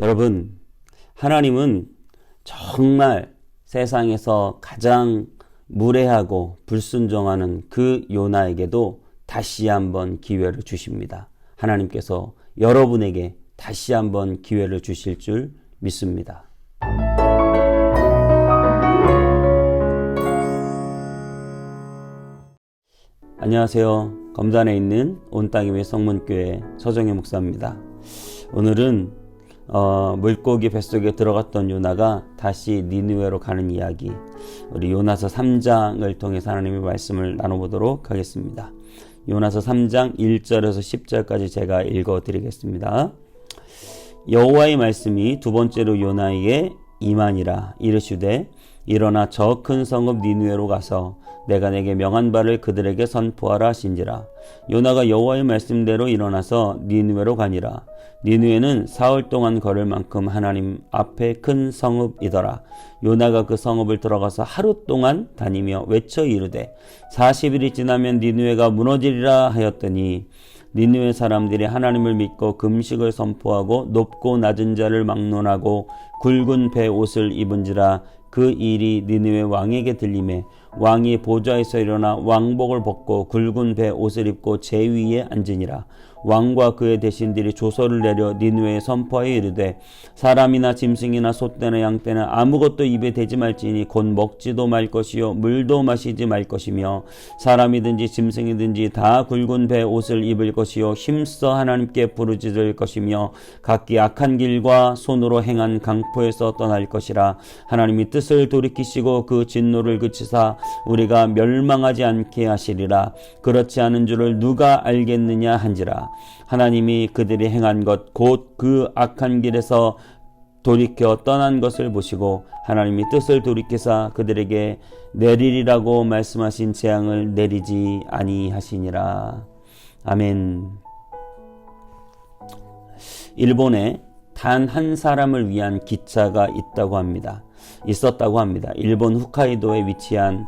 여러분, 하나님은 정말 세상에서 가장 무례하고 불순종하는 그 요나에게도 다시 한번 기회를 주십니다. 하나님께서 여러분에게 다시 한번 기회를 주실 줄 믿습니다. 안녕하세요. 검단에 있는 온땅이의 성문교회 서정혜 목사입니다. 오늘은 물고기 뱃속에 들어갔던 요나가 다시 니느웨로 가는 이야기, 우리 요나서 3장을 통해서 하나님의 말씀을 나눠보도록 하겠습니다. 요나서 3장 1절에서 10절까지 제가 읽어드리겠습니다. 여호와의 말씀이 두 번째로 요나에게 임하니라. 이르시되 일어나 저 큰 성읍 니느웨로 가서 내가 내게 명한 바를 그들에게 선포하라 하신지라. 요나가 여호와의 말씀대로 일어나서 니느웨로 가니라. 니느웨는 사흘 동안 걸을 만큼 하나님 앞에 큰 성읍이더라. 요나가 그 성읍을 들어가서 하루 동안 다니며 외쳐 이르되 40일이 지나면 니느웨가 무너지리라 하였더니 니느웨 사람들이 하나님을 믿고 금식을 선포하고 높고 낮은 자를 막론하고 굵은 배 옷을 입은지라. 그 일이 니느웨 왕에게 들리매 왕이 보좌에서 일어나 왕복을 벗고 굵은 배 옷을 입고 제 위에 앉으니라. 왕과 그의 대신들이 조서를 내려 니느웨에 선포하여 이르되 사람이나 짐승이나 소떼나 양떼는 아무것도 입에 대지 말지니 곧 먹지도 말 것이요 물도 마시지 말 것이며 사람이든지 짐승이든지 다 굵은 배 옷을 입을 것이요 힘써 하나님께 부르짖을 것이며 각기 악한 길과 손으로 행한 강포에서 떠날 것이라. 하나님이 뜻을 돌이키시고 그 진노를 그치사 우리가 멸망하지 않게 하시리라. 그렇지 않은 줄을 누가 알겠느냐 한지라. 하나님이 그들이 행한 것 곧 그 악한 길에서 돌이켜 떠난 것을 보시고 하나님이 뜻을 돌이키사 그들에게 내리리라고 말씀하신 재앙을 내리지 아니하시니라. 아멘. 일본에 단 한 사람을 위한 기차가 있었다고 합니다. 일본 홋카이도에 위치한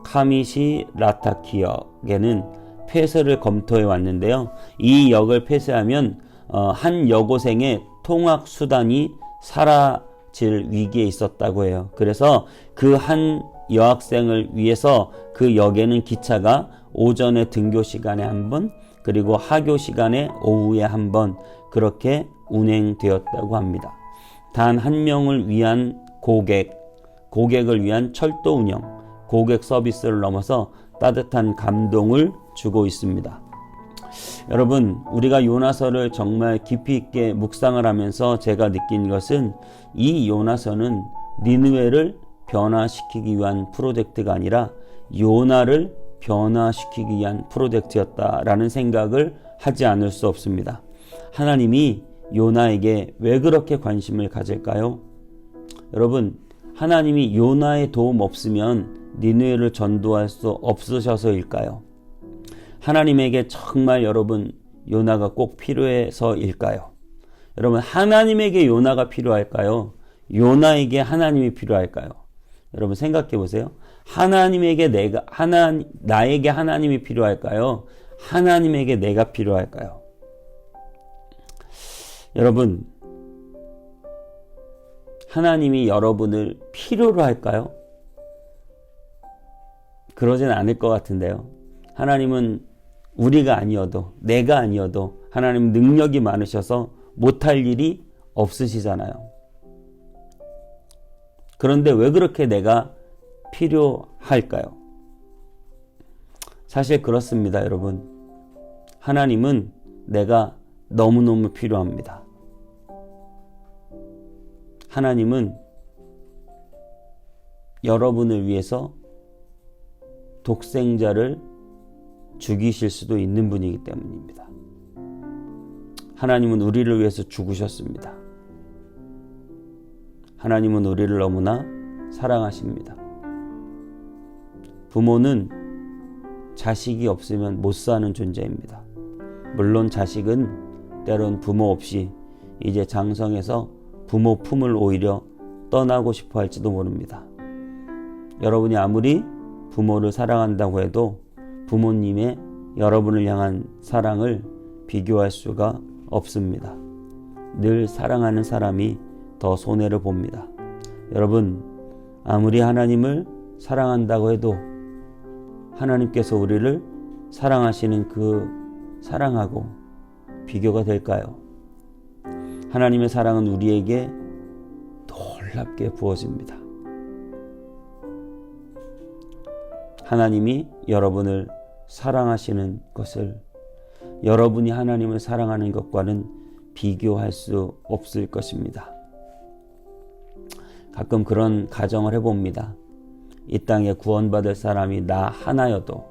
카미시라타 기역에는 폐쇄를 검토해 왔는데요. 이 역을 폐쇄하면 한 여고생의 통학 수단이 사라질 위기에 있었다고 해요. 그래서 그 한 여학생을 위해서 그 역에는 기차가 오전에 등교 시간에 한 번, 그리고 하교 시간에 오후에 한 번 그렇게 운행되었다고 합니다. 단 한 명을 위한 고객을 위한 철도 운영, 고객 서비스를 넘어서 따뜻한 감동을 주고 있습니다. 여러분, 우리가 요나서를 정말 깊이 있게 묵상을 하면서 제가 느낀 것은 이 요나서는 니느웨를 변화시키기 위한 프로젝트가 아니라 요나를 변화시키기 위한 프로젝트였다라는 생각을 하지 않을 수 없습니다. 하나님이 요나에게 왜 그렇게 관심을 가질까요? 여러분, 하나님이 요나의 도움 없으면 니느웨를 전도할 수 없으셔서일까요? 하나님에게 정말 여러분 요나가 꼭 필요해서일까요? 여러분, 하나님에게 요나가 필요할까요? 요나에게 하나님이 필요할까요? 여러분 생각해 보세요. 나에게 하나님이 필요할까요? 하나님에게 내가 필요할까요? 여러분, 하나님이 여러분을 필요로 할까요? 그러진 않을 것 같은데요. 하나님은 우리가 아니어도, 내가 아니어도 하나님 능력이 많으셔서 못할 일이 없으시잖아요. 그런데 왜 그렇게 내가 필요할까요? 사실 그렇습니다, 여러분. 하나님은 내가 너무너무 필요합니다. 하나님은 여러분을 위해서 독생자를 죽이실 수도 있는 분이기 때문입니다. 하나님은 우리를 위해서 죽으셨습니다. 하나님은 우리를 너무나 사랑하십니다. 부모는 자식이 없으면 못 사는 존재입니다. 물론 자식은 때론 부모 없이 이제 장성해서 부모 품을 오히려 떠나고 싶어 할지도 모릅니다. 여러분이 아무리 부모를 사랑한다고 해도 부모님의 여러분을 향한 사랑을 비교할 수가 없습니다. 늘 사랑하는 사람이 더 손해를 봅니다. 여러분, 아무리 하나님을 사랑한다고 해도 하나님께서 우리를 사랑하시는 그 사랑하고 비교가 될까요? 하나님의 사랑은 우리에게 놀랍게 부어집니다. 하나님이 여러분을 사랑하시는 것을 여러분이 하나님을 사랑하는 것과는 비교할 수 없을 것입니다. 가끔 그런 가정을 해봅니다. 이 땅에 구원받을 사람이 나 하나여도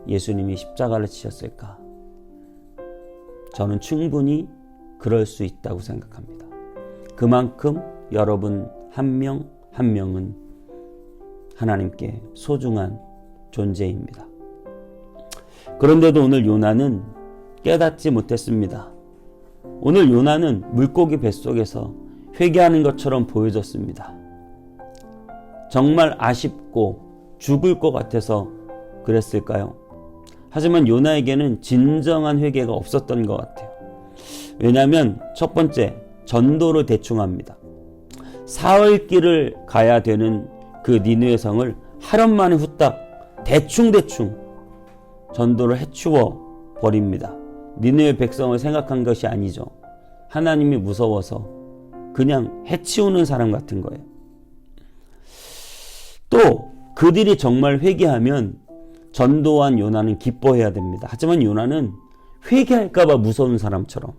예수님이 십자가를 지셨을까? 저는 충분히 그럴 수 있다고 생각합니다. 그만큼 여러분 한 명 한 명은 하나님께 소중한 존재입니다. 그런데도 오늘 요나는 깨닫지 못했습니다. 오늘 요나는 물고기 뱃속에서 회개하는 것처럼 보여졌습니다. 정말 아쉽고 죽을 것 같아서 그랬을까요? 하지만 요나에게는 진정한 회개가 없었던 것 같아요. 왜냐하면 첫 번째, 전도를 대충 합니다. 사흘 길을 가야 되는 그 니느웨 성을 하루 만에 후딱 대충 전도를 해치워 버립니다. 니느웨 백성을 생각한 것이 아니죠. 하나님이 무서워서 그냥 해치우는 사람 같은 거예요. 또 그들이 정말 회개하면 전도한 요나는 기뻐해야 됩니다. 하지만 요나는 회개할까봐 무서운 사람처럼,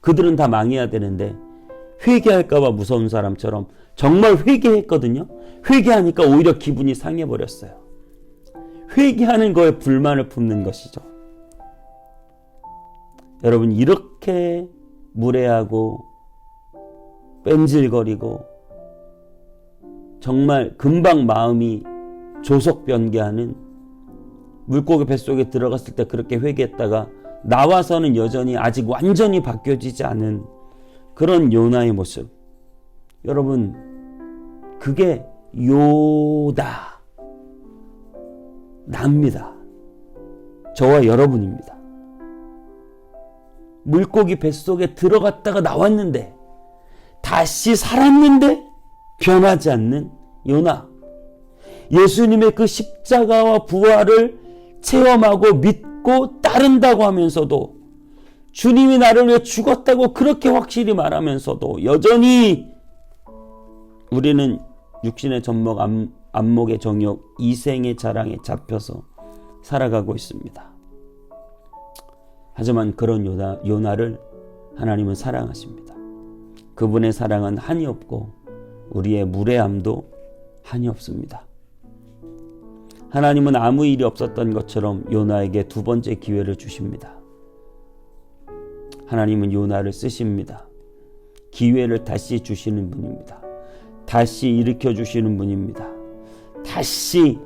그들은 다 망해야 되는데 회개할까봐 무서운 사람처럼 정말 회개했거든요. 회개하니까 오히려 기분이 상해버렸어요. 회개하는 거에 불만을 품는 것이죠. 여러분, 이렇게 무례하고 뺀질거리고 정말 금방 마음이 조석변개하는, 물고기 뱃속에 들어갔을 때 그렇게 회개했다가 나와서는 여전히 아직 완전히 바뀌어지지 않은 그런 요나의 모습, 여러분, 그게 납니다. 저와 여러분입니다. 물고기 뱃속에 들어갔다가 나왔는데, 다시 살았는데 변하지 않는 요나. 예수님의 그 십자가와 부활을 체험하고 믿고 따른다고 하면서도, 주님이 나를 위해 죽었다고 그렇게 확실히 말하면서도 여전히 우리는 육신의 젖먹, 안목의 정욕, 이생의 자랑에 잡혀서 살아가고 있습니다. 하지만 그런 요나를 하나님은 사랑하십니다. 그분의 사랑은 한이 없고 우리의 무례함도 한이 없습니다. 하나님은 아무 일이 없었던 것처럼 요나에게 두 번째 기회를 주십니다. 하나님은 요나를 쓰십니다. 기회를 다시 주시는 분입니다. 다시 일으켜 주시는 분입니다. 다시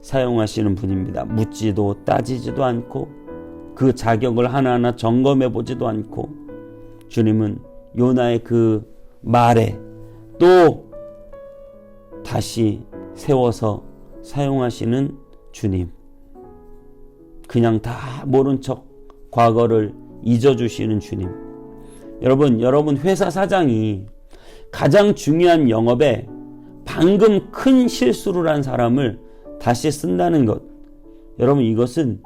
사용하시는 분입니다. 묻지도 따지지도 않고 그 자격을 하나하나 점검해 보지도 않고, 주님은 요나의 그 말에 또 다시 세워서 사용하시는 주님. 그냥 다 모른 척 과거를 잊어주시는 주님. 여러분 회사 사장이 가장 중요한 영업에 방금 큰 실수를 한 사람을 다시 쓴다는 것, 여러분, 이것은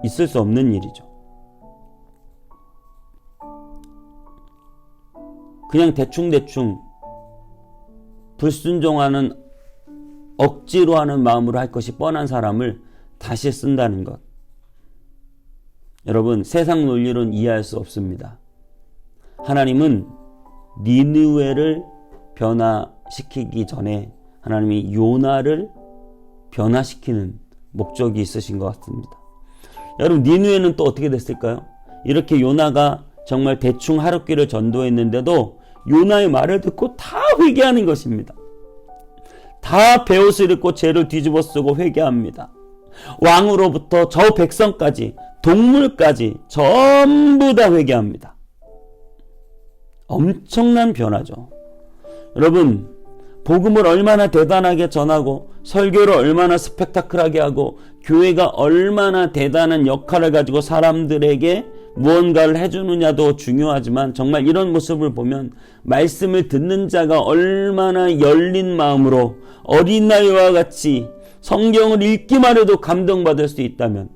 있을 수 없는 일이죠. 그냥 대충 불순종하는, 억지로 하는 마음으로 할 것이 뻔한 사람을 다시 쓴다는 것. 여러분, 세상 논리로는 이해할 수 없습니다. 하나님은 니느웨를 변화시키기 전에 하나님이 요나를 변화시키는 목적이 있으신 것 같습니다. 여러분, 니느웨는 또 어떻게 됐을까요? 이렇게 요나가 정말 대충 하룻길을 전도했는데도 요나의 말을 듣고 다 회개하는 것입니다. 다 베옷을 입고 죄를 뒤집어 쓰고 회개합니다. 왕으로부터 저 백성까지, 동물까지 전부 다 회개합니다. 엄청난 변화죠. 여러분, 복음을 얼마나 대단하게 전하고 설교를 얼마나 스펙타클하게 하고 교회가 얼마나 대단한 역할을 가지고 사람들에게 무언가를 해주느냐도 중요하지만 정말 이런 모습을 보면 말씀을 듣는 자가 얼마나 열린 마음으로 어린아이와 같이 성경을 읽기만 해도 감동받을 수 있다면,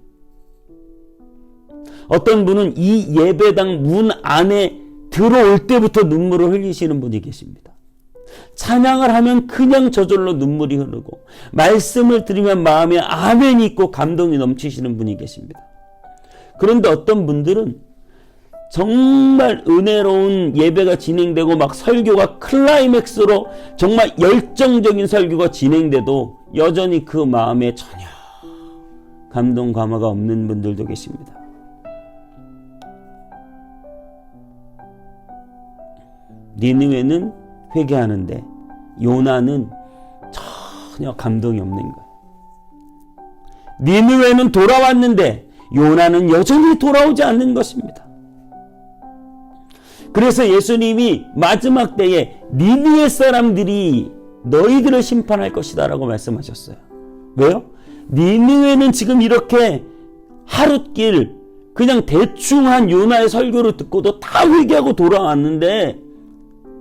어떤 분은 이 예배당 문 안에 들어올 때부터 눈물을 흘리시는 분이 계십니다. 찬양을 하면 그냥 저절로 눈물이 흐르고, 말씀을 들으면 마음에 아멘이 있고 감동이 넘치시는 분이 계십니다. 그런데 어떤 분들은 정말 은혜로운 예배가 진행되고 막 설교가 클라이맥스로 정말 열정적인 설교가 진행돼도 여전히 그 마음에 전혀 감동 감화가 없는 분들도 계십니다. 니느웨는 회개하는데 요나는 전혀 감동이 없는 거예요. 니느웨는 돌아왔는데 요나는 여전히 돌아오지 않는 것입니다. 그래서 예수님이 마지막 때에 니느웨 사람들이 너희들을 심판할 것이다 라고 말씀하셨어요. 왜요? 니느웨는 지금 이렇게 하룻길 그냥 대충 한 요나의 설교를 듣고도 다 회개하고 돌아왔는데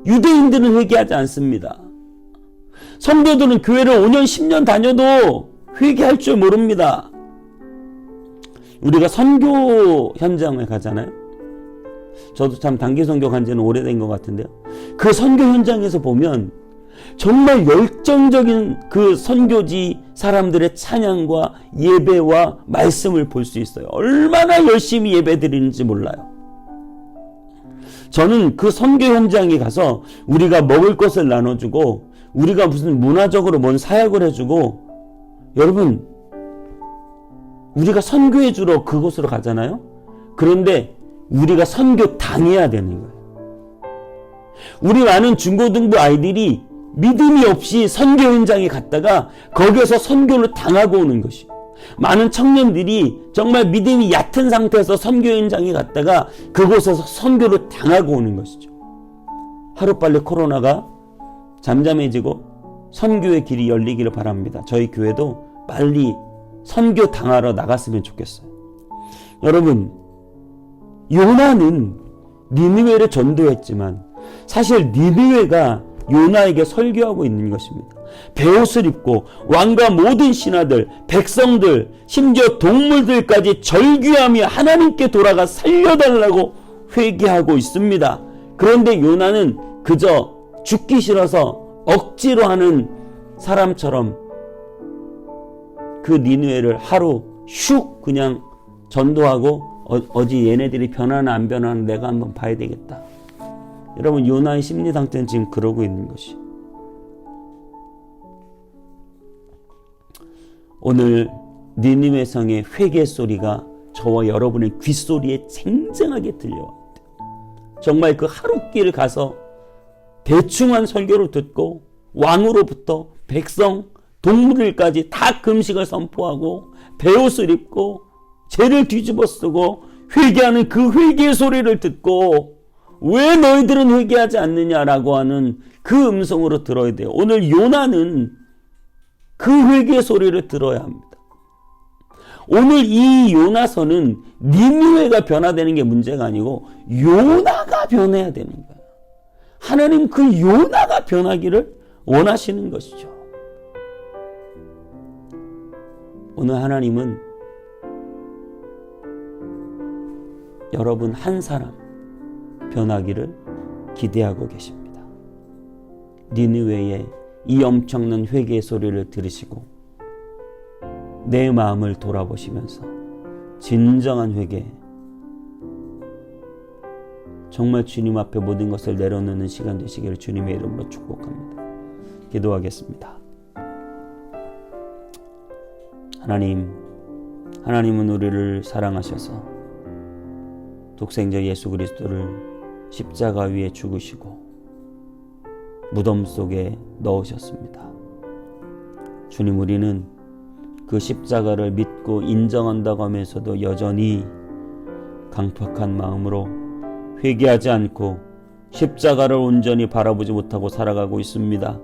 유대인들은 회개하지 않습니다. 성도들은 교회를 5년 10년 다녀도 회개할 줄 모릅니다. 우리가 선교 현장을 가잖아요. 저도 참 단기 선교 간 지는 오래된 것 같은데요. 그 선교 현장에서 보면 정말 열정적인 그 선교지 사람들의 찬양과 예배와 말씀을 볼 수 있어요. 얼마나 열심히 예배 드리는지 몰라요. 저는 그 선교 현장에 가서 우리가 먹을 것을 나눠주고, 우리가 무슨 문화적으로 뭔 사역을 해주고, 여러분, 우리가 선교해 주러 그곳으로 가잖아요. 그런데 우리가 선교 당해야 되는 거예요. 우리 많은 중고등부 아이들이 믿음이 없이 선교 현장에 갔다가 거기서 선교를 당하고 오는 것이에요. 많은 청년들이 정말 믿음이 얕은 상태에서 선교 현장에 갔다가 그곳에서 선교를 당하고 오는 것이죠. 하루빨리 코로나가 잠잠해지고 선교의 길이 열리기를 바랍니다. 저희 교회도 빨리 선교 당하러 나갔으면 좋겠어요. 여러분, 요나는 니느웨를 전도했지만 사실 니느웨가 요나에게 설교하고 있는 것입니다. 베옷을 입고 왕과 모든 신하들, 백성들, 심지어 동물들까지 절규하며 하나님께 돌아가 살려달라고 회개하고 있습니다. 그런데 요나는 그저 죽기 싫어서 억지로 하는 사람처럼 그 니느웨를 하루 슉 그냥 전도하고 어디 얘네들이 변하나 안 변하나 내가 한번 봐야 되겠다. 여러분, 요나의 심리 상태는 지금 그러고 있는 것이. 오늘 니느웨 성의 회개 소리가 저와 여러분의 귓소리에 쟁쟁하게 들려왔대요. 정말 그 하룻길을 가서 대충한 설교를 듣고 왕으로부터 백성, 동물들까지 다 금식을 선포하고 베옷을 입고 죄를 뒤집어 쓰고 회개하는 그 회개의 소리를 듣고 왜 너희들은 회개하지 않느냐라고 하는 그 음성으로 들어야 돼요. 오늘 요나는 그 회개의 소리를 들어야 합니다. 오늘 이 요나서는 니느웨가 변화되는 게 문제가 아니고 요나가 변해야 되는 거예요. 하나님 그 요나가 변하기를 원하시는 것이죠. 오늘 하나님은 여러분 한 사람 변하기를 기대하고 계십니다. 니느웨의 이 엄청난 회개의 소리를 들으시고 내 마음을 돌아보시면서 진정한 회개, 정말 주님 앞에 모든 것을 내려놓는 시간 되시기를 주님의 이름으로 축복합니다. 기도하겠습니다. 하나님은 우리를 사랑하셔서 독생자 예수 그리스도를 십자가 위에 죽으시고 무덤 속에 넣으셨습니다. 주님, 우리는 그 십자가를 믿고 인정한다고 하면서도 여전히 강팍한 마음으로 회개하지 않고 십자가를 온전히 바라보지 못하고 살아가고 있습니다.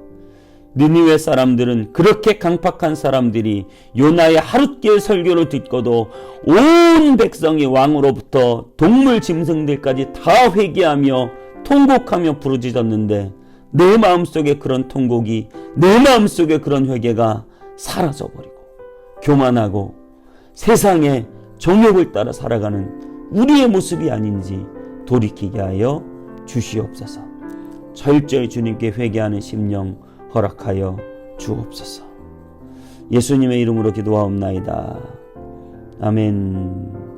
느니웨 사람들은, 그렇게 강팍한 사람들이 요나의 하룻길 설교를 듣고도 온 백성이 왕으로부터 동물 짐승들까지 다 회개하며 통곡하며 부르짖었는데, 내 마음속에 그런 통곡이, 내 마음속에 그런 회개가 사라져버리고 교만하고 세상의 정욕을 따라 살아가는 우리의 모습이 아닌지 돌이키게 하여 주시옵소서. 철저히 주님께 회개하는 심령 허락하여 주옵소서. 예수님의 이름으로 기도하옵나이다. 아멘.